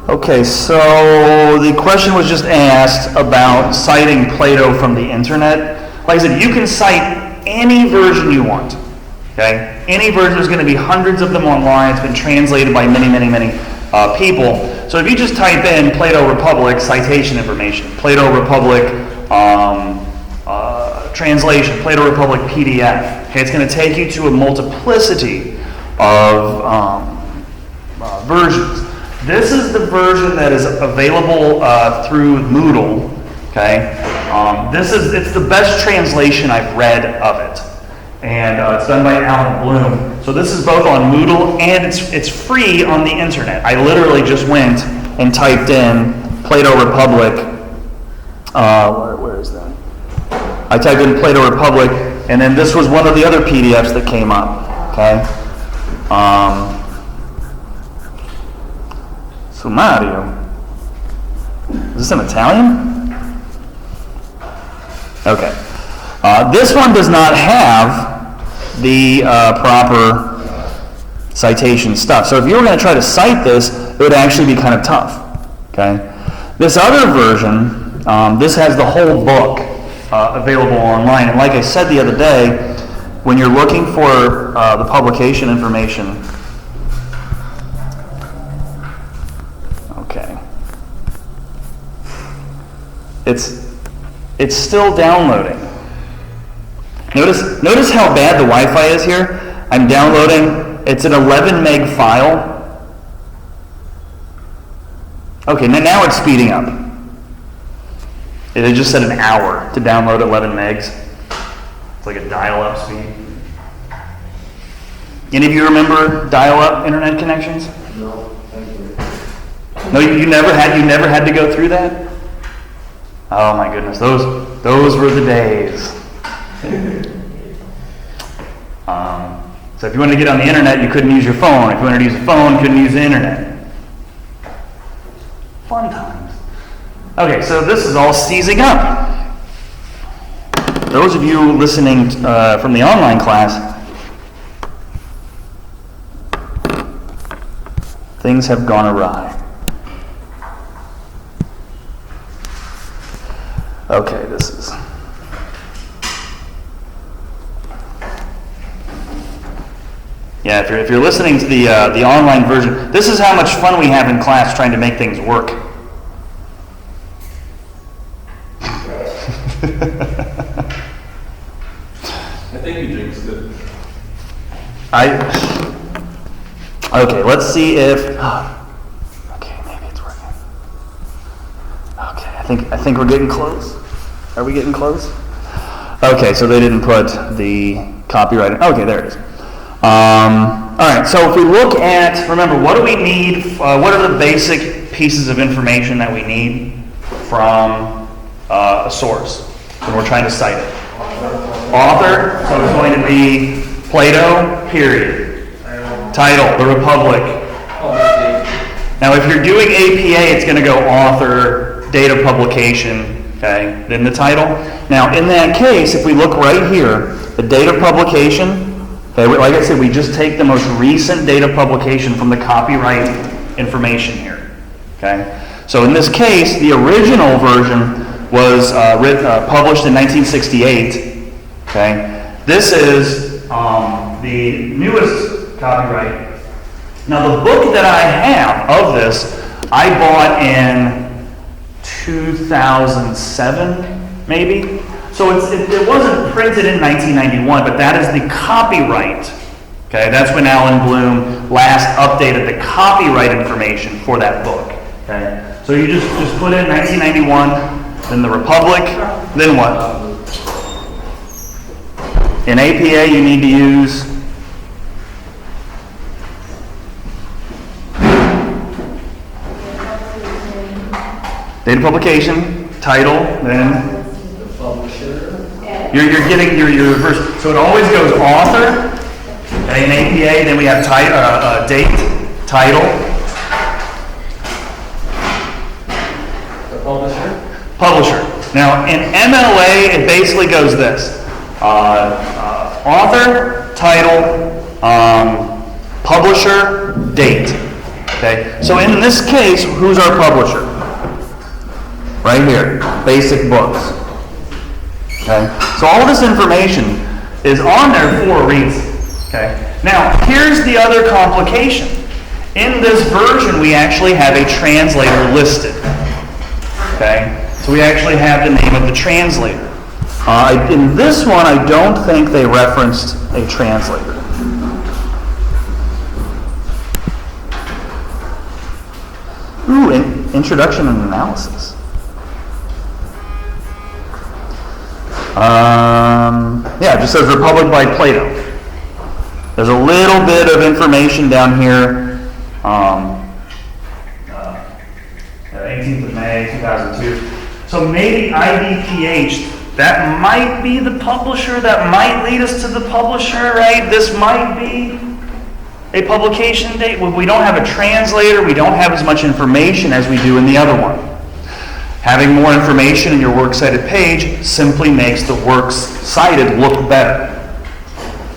Okay, so the question was just asked about citing Plato from the internet. Like I said, you can cite any version you want. Okay, any version. There's going to be hundreds of them online. It's been translated by many people. So if you just type in Plato Republic citation information, Plato Republic translation, Plato Republic PDF, okay, it's going to take you to a multiplicity of versions. This is the version that is available through Moodle. Okay, it's the best translation I've read of it, and it's done by Alan Bloom. So this is both on Moodle and it's free on the internet. I literally just went and typed in Plato Republic. Where is that? I typed in Plato Republic, and then this was one of the other PDFs that came up. Okay. Sumario. Is this in Italian? Okay. This one does not have the proper citation stuff. So if you were going to try to cite this, it would actually be kind of tough. Okay. This other version, this has the whole book available online. And like I said the other day, when you're looking for the publication information, okay, it's still downloading. Notice how bad the Wi-Fi is here. I'm downloading. It's an 11 meg file. Okay, now it's speeding up. It had just said an hour to download 11 megs. It's like a dial-up speed. Any of you remember dial-up internet connections? No, thank you. No, you never had to go through that? Oh my goodness, those were the days. So if you wanted to get on the internet, you couldn't use your phone. If you wanted to use a phone, you couldn't use the internet. Fun times. Okay, so this is all seizing up. Those of you listening from the online class, things have gone awry. Okay, this is... Yeah, if you're listening to the online version, this is how much fun we have in class trying to make things work. I think you jinxed it. Okay, let's see if... okay, maybe it's working. Okay, I think we're getting close. Are we getting close? Okay, so they didn't put the copyright in. Okay, there it is. All right, so if we look at, remember, what do we need? What are the basic pieces of information that we need from a source when we're trying to cite it? Author, so it's going to be Plato, period. Title, the Republic. Now, if you're doing APA, it's going to go author, date of publication, okay, then the title. Now, in that case, if we look right here, the date of publication, okay, like I said, we just take the most recent date of publication from the copyright information here. Okay, so in this case, the original version was published in 1968. Okay, this is the newest copyright. Now, the book that I have of this, I bought in 2007, maybe. So it wasn't printed in 1991, but that is the copyright. Okay, that's when Alan Bloom last updated the copyright information for that book. Okay, so you just put in 1991, then the Republic, then what? In APA, you need to use date of publication, title, then you're getting your first. So it always goes author, okay, in APA, then we have date, title, The publisher? publisher. Now in MLA, it basically goes this: author, title, publisher, date. Okay, so in this case, who's our publisher? Right here, Basic Books. Okay, so all of this information is on there for a reason. Okay, now here's the other complication. In this version, we actually have a translator listed. Okay, so we actually have the name of the translator. In this one, I don't think they referenced a translator. Ooh, introduction and analysis. Yeah, it just says Republic by Plato. There's a little bit of information down here. 18th of May, 2002. So maybe IDPH, that might be the publisher, that might lead us to the publisher, right? This might be a publication date. We don't have a translator, we don't have as much information as we do in the other one. Having more information in your works cited page simply makes the works cited look better,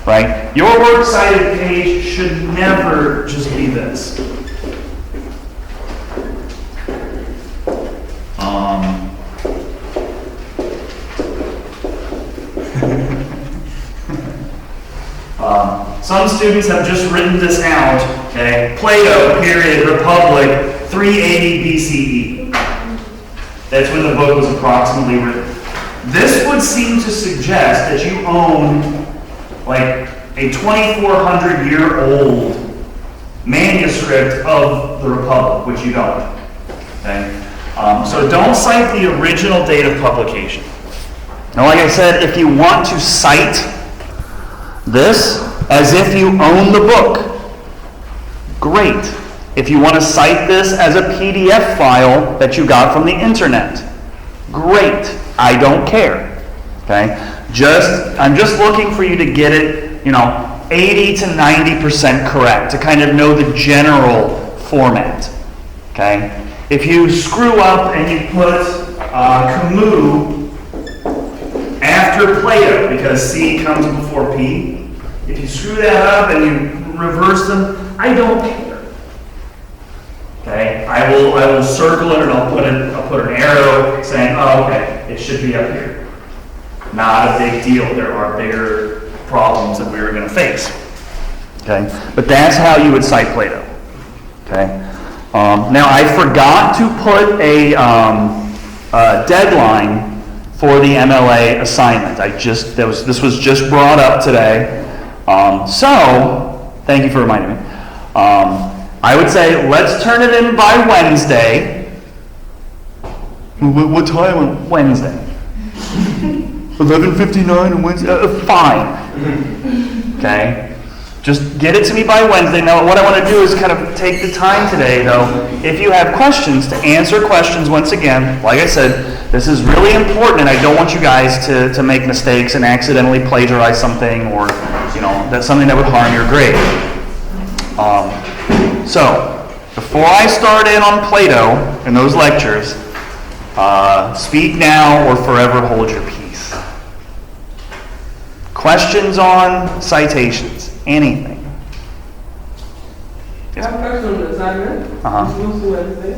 right? Your works cited page should never just be this. Some students have just written this out, okay? Plato, period, Republic, 380 BCE. That's when the book was approximately written. This would seem to suggest that you own like a 2,400-year-old manuscript of the Republic, which you don't. Okay? So don't cite the original date of publication. Now, like I said, if you want to cite this as if you own the book, great. If you want to cite this as a PDF file that you got from the internet, great. I don't care. Okay? I'm just looking for you to get it, 80 to 90% correct, to kind of know the general format. Okay? If you screw up and you put Camus after Plato, because C comes before P, if you screw that up and you reverse them, I don't care. Okay, I will circle it and I'll put an arrow saying, oh, okay, it should be up here. Not a big deal. There are bigger problems that we are going to face. Okay, but that's how you would cite Plato. Okay, now I forgot to put a deadline for the MLA assignment. This was just brought up today. So thank you for reminding me. I would say let's turn it in by Wednesday. What time on Wednesday? 11:59 on Wednesday? Fine. Okay. Just get it to me by Wednesday. Now, what I want to do is kind of take the time today, though, if you have questions, to answer questions once again. Like I said, this is really important, and I don't want you guys to make mistakes and accidentally plagiarize something, or, that's something that would harm your grade. So, before I start in on Plato in those lectures, speak now or forever hold your peace. Questions on citations? Anything? Yes. I have a question on the assignment. We're supposed to Wednesday.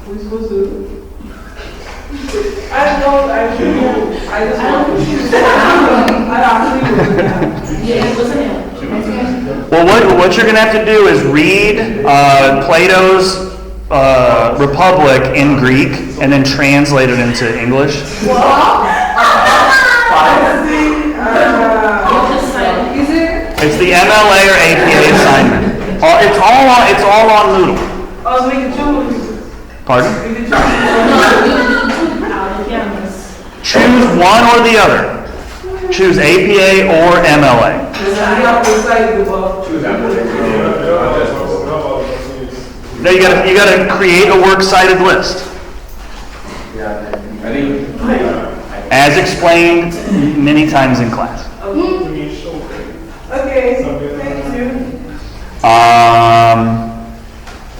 We're supposed to. I just Well, what you're going to have to do is read Plato's Republic in Greek and then translate it into English. It's the MLA or APA assignment. It's all on Moodle. Oh, so we can choose. Pardon? Choose one or the other. Choose APA or MLA. No, you gotta create a works cited list. As explained many times in class. Okay, thank you.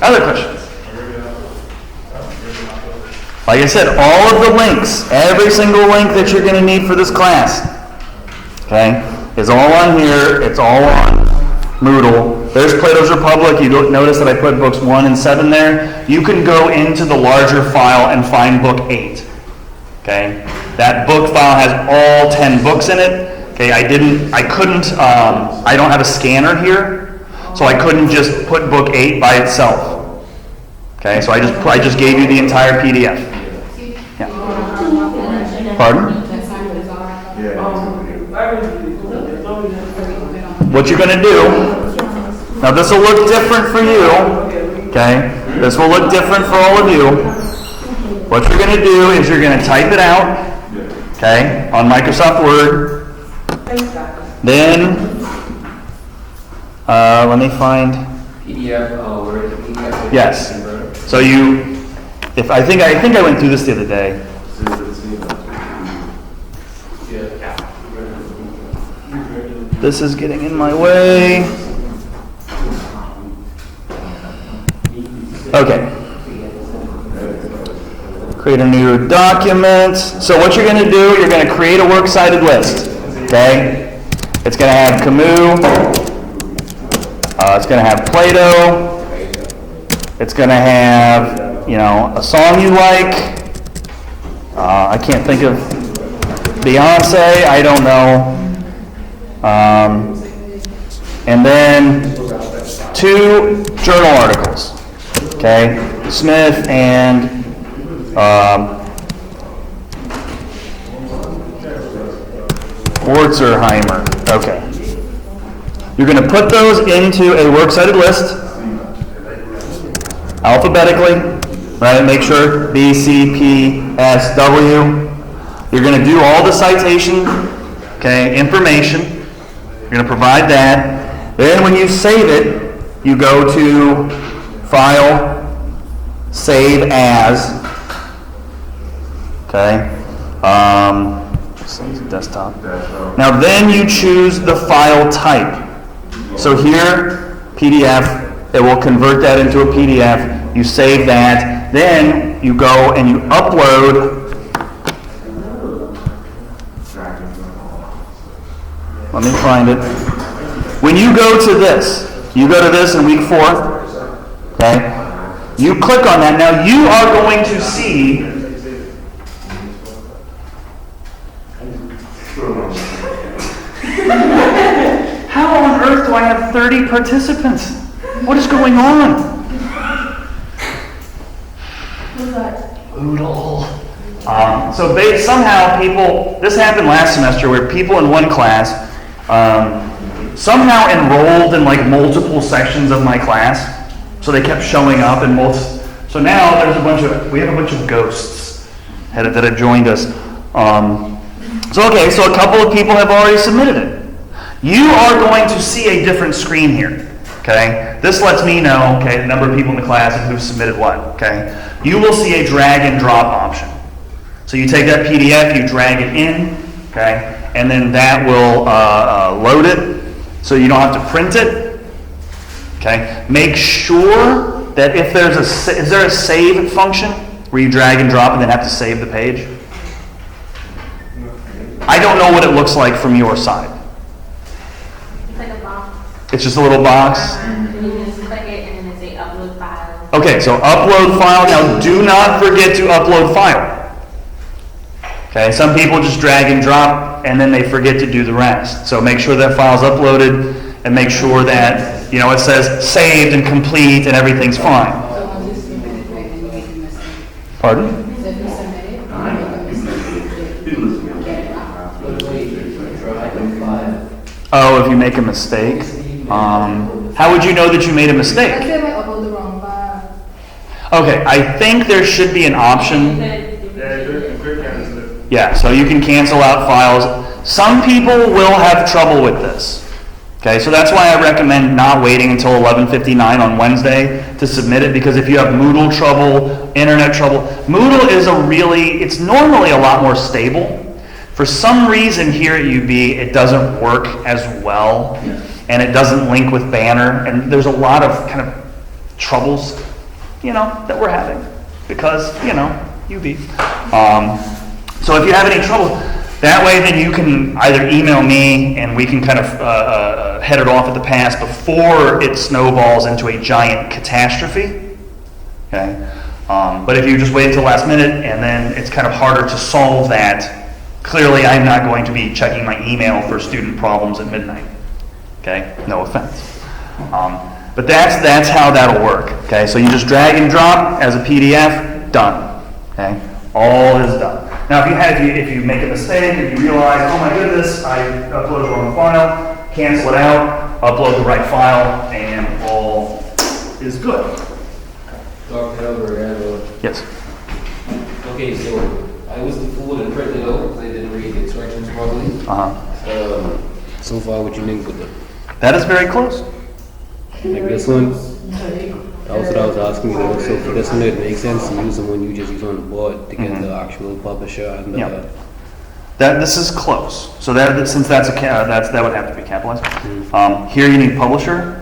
Other questions? Like I said, all of the links, every single link that you're going to need for this class, okay, is all on here. It's all on Moodle. There's Plato's Republic. You notice that I put books 1 and 7 there. You can go into the larger file and find book 8. Okay? That book file has all 10 books in it. Okay, I don't have a scanner here, so I couldn't just put book 8 by itself. Okay, so I just gave you the entire PDF. Yeah. Pardon? What you're going to do, now this will look different for you, okay? This will look different for all of you. What you're going to do is you're going to type it out, okay, on Microsoft Word. Then, let me find. PDF, Word, PDF. Yes. So I think I went through this the other day. This is getting in my way. Okay. Create a new document. So what you're going to do, you're going to create a works cited list. Okay? It's going to have Camus. It's going to have Plato. It's going to have, a song you like. I can't think of Beyonce. I don't know. And then 2 journal articles. Okay? Smith and Wurzheimer. Okay. You're going to put those into a works cited list alphabetically, right? Make sure B, C, P, S, W. You're going to do all the citation, okay, information. You're going to provide that. Then when you save it, you go to File, Save As. Okay. Desktop. Now then you choose the file type. So here, PDF, it will convert that into a PDF. You save that. Then you go and you upload. Let me find it. When you go to this in week 4. Okay? You click on that. Now you are going to see how on earth do I have 30 participants? What is going on? Moodle. Somehow people, this happened last semester where people in one class somehow enrolled in like multiple sections of my class. So they kept showing up in so now we have a bunch of ghosts that have joined us. So a couple of people have already submitted it. You are going to see a different screen here. Okay? This lets me know, okay, the number of people in the class and who submitted what. Okay? You will see a drag and drop option. So you take that PDF, you drag it in, okay, and then that will load it, so you don't have to print it. Okay? Make sure that if is there a save function where you drag and drop and then have to save the page? I don't know what it looks like from your side. It's like a box. It's just a little box. And you just click it and then it's a upload file. Okay, so upload file. Now do not forget to upload file. Okay, some people just drag and drop and then they forget to do the rest. So make sure that file's uploaded and make sure that, it says saved and complete and everything's fine. So once you submit it, right, then you make a mistake. Pardon? So if you submit it, you make a mistake. Oh, if you make a mistake. How would you know that you made a Let's mistake? say if I upload the wrong file. Okay, I think there should be an option. Yeah, so you can cancel out files. Some people will have trouble with this. Okay, so that's why I recommend not waiting until 11:59 on Wednesday to submit it, because if you have Moodle trouble, internet trouble, Moodle is it's normally a lot more stable. For some reason here at UB, it doesn't work as well, and it doesn't link with Banner, and there's a lot of kind of troubles, that we're having, because, UB. So if you have any trouble, That way then you can either email me and we can kind of head it off at the pass before it snowballs into a giant catastrophe. Okay? But if you just wait until last minute and then it's kind of harder to solve that, clearly I'm not going to be checking my email for student problems at midnight. Okay? No offense. But that's how that'll work. Okay? So you just drag and drop as a PDF, done. Okay? All is done. Now if you make a mistake, if you realize, oh my goodness, I uploaded the wrong file, cancel it out, upload the right file, and all is good. Dr. Albert, Yes. okay, so I was the fool and printed it out because I didn't read the instructions properly. So far, what you think with it? That is very close. Like this one, that was what I was asking you. So for this one, it makes sense to use the one you just use on the board to get the actual publisher and the. Yeah. This is close. So since that would have to be capitalized. Here you need publisher.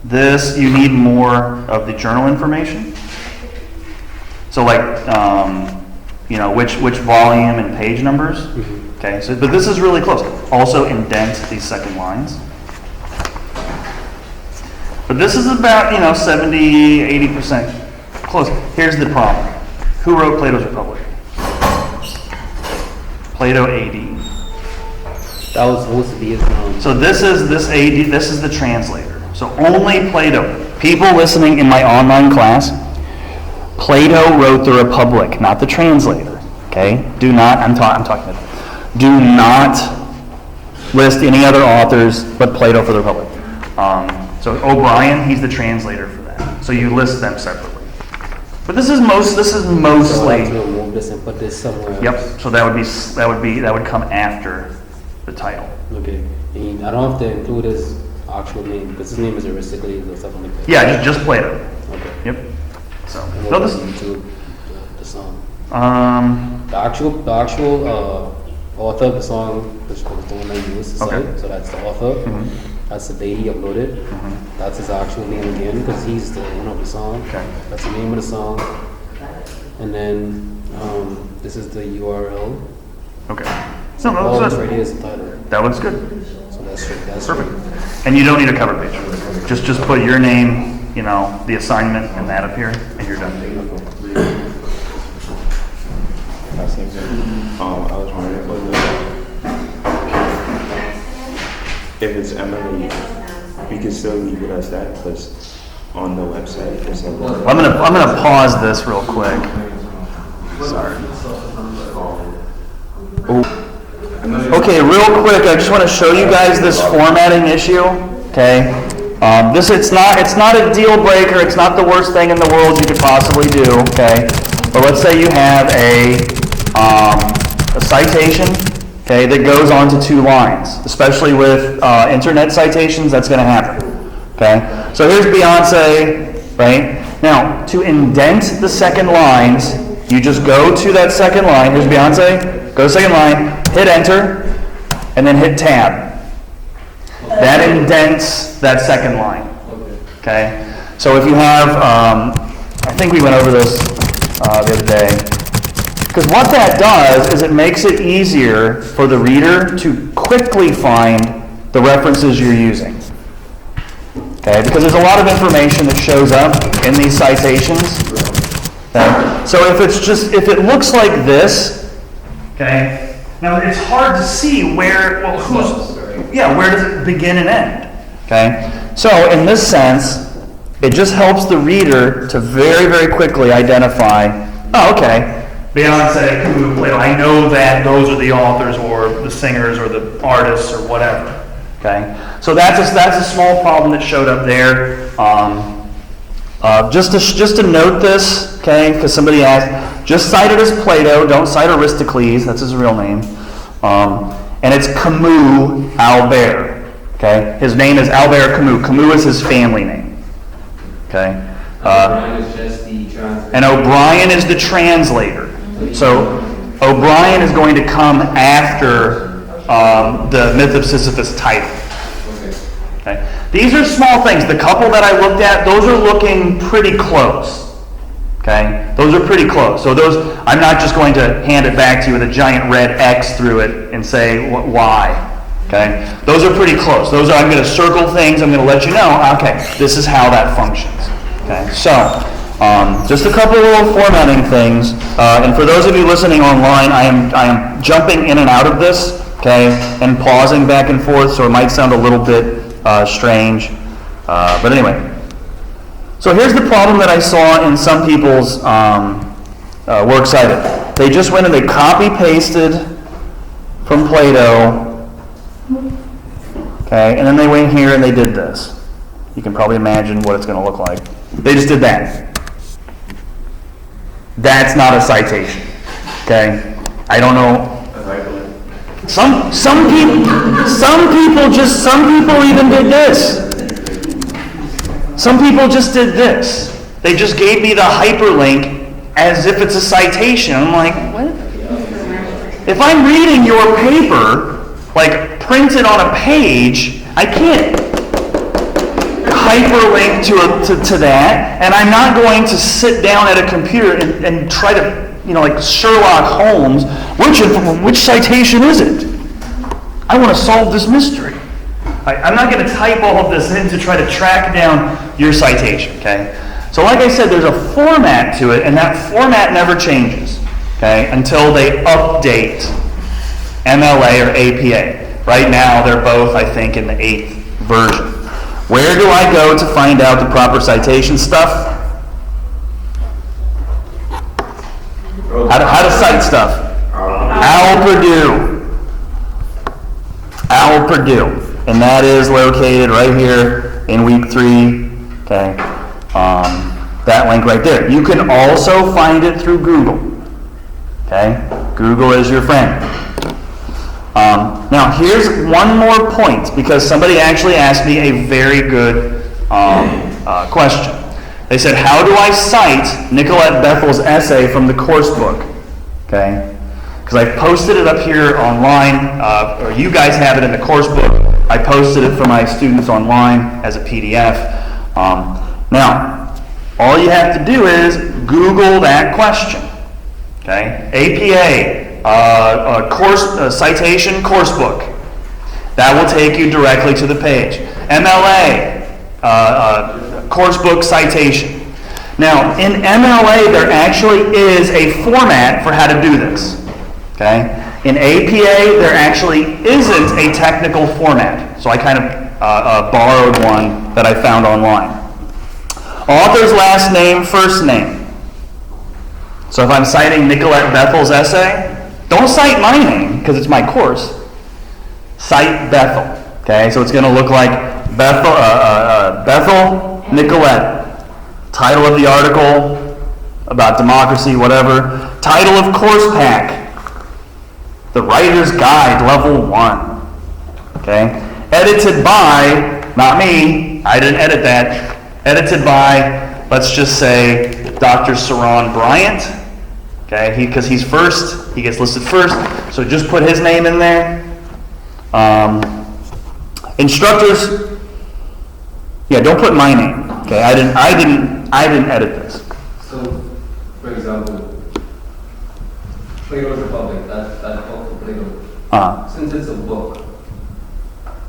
This you need more of the journal information. So like which volume and page numbers. Okay. So but this is really close. Also indent these second lines. But this is about 70-80% close. Here's the problem. Who wrote Plato's Republic? Plato AD. That was supposed to be his name. So this is AD. This is the translator. So only Plato. People listening in my online class, Plato wrote the Republic, not the translator. Okay. Do not. I'm talking about. Do not list any other authors but Plato for the Republic. So O'Brien, he's the translator for that. So you list them separately. But this is mostly. So I have to remove this and put this somewhere else. Yep. So that would come after the title. Okay. And I don't have to include his actual name because his name is Aristocles or something like that. Yeah, just Plato. Okay. Yep. So And no, what this. was YouTube, the song? Um. The actual author of the song, which is the one I used to Okay. cite, so that's the author. That's the day he uploaded. That's his actual name again because he's the owner of the song. Okay. That's the name of the song. And then this is the URL. Okay. So All no, this right here is the title. that looks good. So that's straight. That's Perfect. straight. And you don't need a cover page. Just put your name, the assignment, and that up here, and you're done. I was wondering if it's MLA, we can still leave it as that because on the website it's like. I'm gonna pause this real quick. Sorry. Okay, real quick, I just want to show you guys this formatting issue. Okay, it's not a deal breaker. It's not the worst thing in the world you could possibly do. Okay, but let's say you have a citation. Okay, that goes on to 2 lines, especially with internet citations. That's going to happen. Okay, so here's Beyonce. Right now, to indent the second lines, you just go to that second line. Here's Beyonce. Go to the second line, hit enter, and then hit tab. That indents that second line. Okay? So if you have, I think we went over this the other day, because what that does is it makes it easier for the reader to quickly find the references you're using. Okay? Because there's a lot of information that shows up in these citations. Okay? So if it looks like this, okay. Now it's hard to see where does it begin and end? Okay. So in this sense, it just helps the reader to very, very quickly identify. Oh, okay. Beyonce, Plato. I know that those are the authors or the singers or the artists or whatever. Okay. So that's a small problem that showed up there. Just to note this, okay, because somebody asked, just cite it as Plato, don't cite Aristocles, that's his real name. And it's Camus Albert, okay? His name is Albert Camus. Camus is his family name, okay? O'Brien is just the translator. And O'Brien is the translator. So O'Brien is going to come after the Myth of Sisyphus title. Okay. These are small things. The couple that I looked at, those are looking pretty close. Okay? Those are pretty close. So those, I'm not just going to hand it back to you with a giant red X through it and say why. Okay? Those are pretty close. Those are, I'm going to circle things, I'm going to let you know, okay, this is how that functions. Okay? So, just a couple of little formatting things. And for those of you listening online, I am jumping in and out of this, okay, and pausing back and forth, so it might sound a little bit strange. But anyway. So here's the problem that I saw in some people's works cited. They just went and they copy-pasted from Plato, okay, and then they went here and they did this. You can probably imagine what it's going to look like. They just did that. That's not a citation, okay? I don't know. Some people even did this. Some people just did this. They just gave me the hyperlink as if it's a citation. I'm like, what? If I'm reading your paper, like printed on a page, I can't hyperlink to that, and I'm not going to sit down at a computer and try to, like Sherlock Holmes, which citation is it? I want to solve this mystery. I'm not going to type all of this in to try to track down your citation, okay? So like I said, there's a format to it, and that format never changes, okay, until they update MLA or APA. Right now, they're both, I think, in the 8th version. Where do I go to find out the proper citation stuff? How to cite stuff? Owl Purdue. And that is located right here in week 3, okay? That link right there. You can also find it through Google, okay? Google is your friend. Now, here's one more point, because somebody actually asked me a very good question. They said, how do I cite Nicolette Bethel's essay from the course book? Okay? Because I posted it up here online, or you guys have it in the course book. I posted it for my students online as a PDF. Now, all you have to do is Google that question. Okay? APA, citation course book. That will take you directly to the page. MLA, course book citation. Now, in MLA, there actually is a format for how to do this. Okay? In APA, there actually isn't a technical format. So I kind of borrowed one that I found online. Author's last name, first name. So if I'm citing Nicolette Bethel's essay, don't cite my name, because it's my course. Cite Bethel. Okay, so it's going to look like Bethel Nicolette. Title of the article, about democracy, whatever. Title of course pack. The Writer's Guide, Level 1. Okay? Edited by, not me, I didn't edit that. Edited by, let's just say, Dr. Saron Bryant. Okay? Because he's first, he gets listed first, so just put his name in there. Instructors, yeah, don't put my name. Okay? I didn't edit this. So, for example, Plato Republic, that book for Plato. Since it's a book,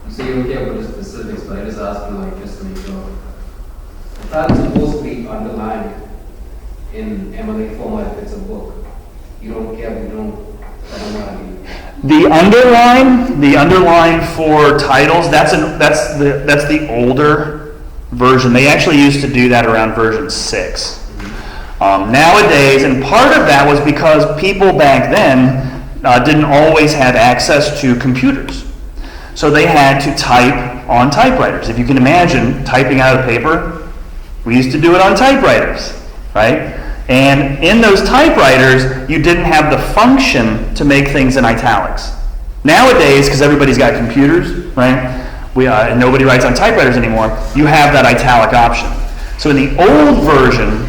you say you don't care about the specifics, but I just ask you, like, just to make sure. If that's supposed to be underlined in MLA format, if it's a book, you don't care, I don't know how to do. The underline for titles, that's the older version. They actually used to do that around version 6. Nowadays, and part of that was because people back then didn't always have access to computers. So they had to type on typewriters. If you can imagine typing out of paper, we used to do it on typewriters, right? And in those typewriters, you didn't have the function to make things in italics. Nowadays, because everybody's got computers, right? And nobody writes on typewriters anymore, you have that italic option. So in the old version,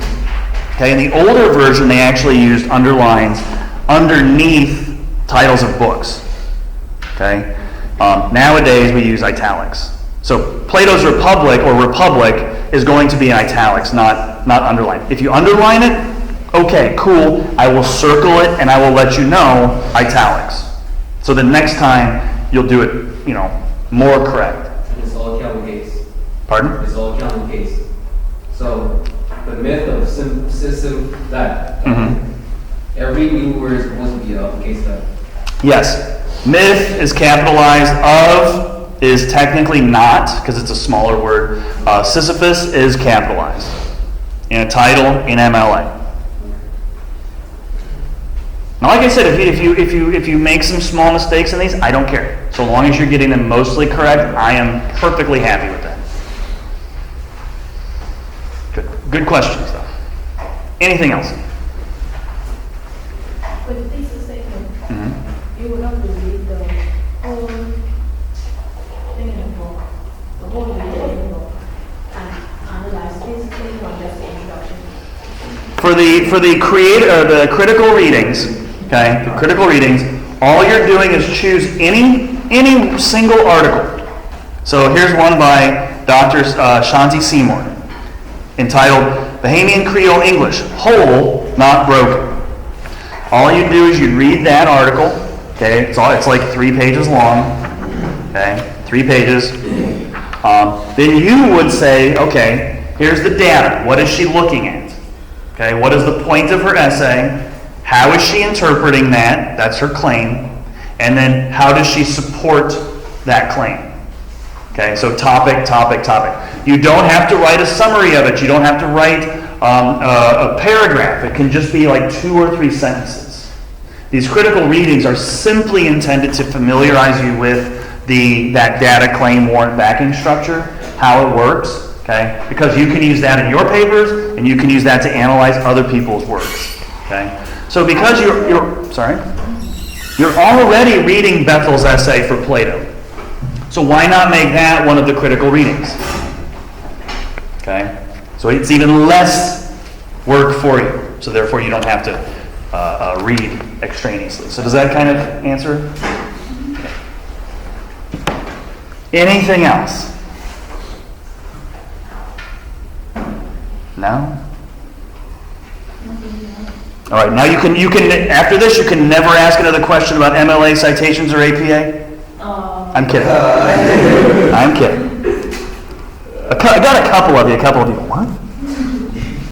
okay, in the older version, they actually used underlines underneath titles of books. Okay? Nowadays, we use italics. So Plato's Republic or Republic is going to be in italics, not underlined. If you underline it, Okay, cool. I will circle it and I will let you know italics. So the next time you'll do it, more correct. And it's all camel case. Pardon? It's all camel case. So the myth of system that every new word is supposed to be an uppercase letter. Yes. Myth is capitalized. Of is technically not, because it's a smaller word. Sisyphus is capitalized in a title in MLA. Now, like I said, if you make some small mistakes in these, I don't care. So long as you're getting them mostly correct, I am perfectly happy with that. Good questions, though. Anything else? With the thesis statement, you would have to read the whole thing in the book, the whole reading in the book, and analyze thesis statement or just the introduction. For the critical readings, okay, the critical readings, all you're doing is choose any single article. So here's one by Dr. Shanti Seymour, entitled Bahamian Creole English, Whole, Not Broken. All you do is you read that article, okay, it's like 3 pages long, okay, 3 pages. Then you would say, okay, here's the data. What is she looking at? Okay, what is the point of her essay? How is she interpreting that? That's her claim. And then how does she support that claim? Okay, so topic, topic, topic. You don't have to write a summary of it. You don't have to write a paragraph. It can just be like 2 or 3 sentences. These critical readings are simply intended to familiarize you with that data claim warrant backing structure, how it works, okay? Because you can use that in your papers, and you can use that to analyze other people's works, okay? So because you're already reading Bethel's essay for Plato. So why not make that one of the critical readings? Okay? So it's even less work for you. So therefore you don't have to read extraneously. So does that kind of answer? Anything else? No? All right, now you can after this you can never ask another question about MLA citations or APA? I'm kidding. I'm kidding. I got a couple of you. What?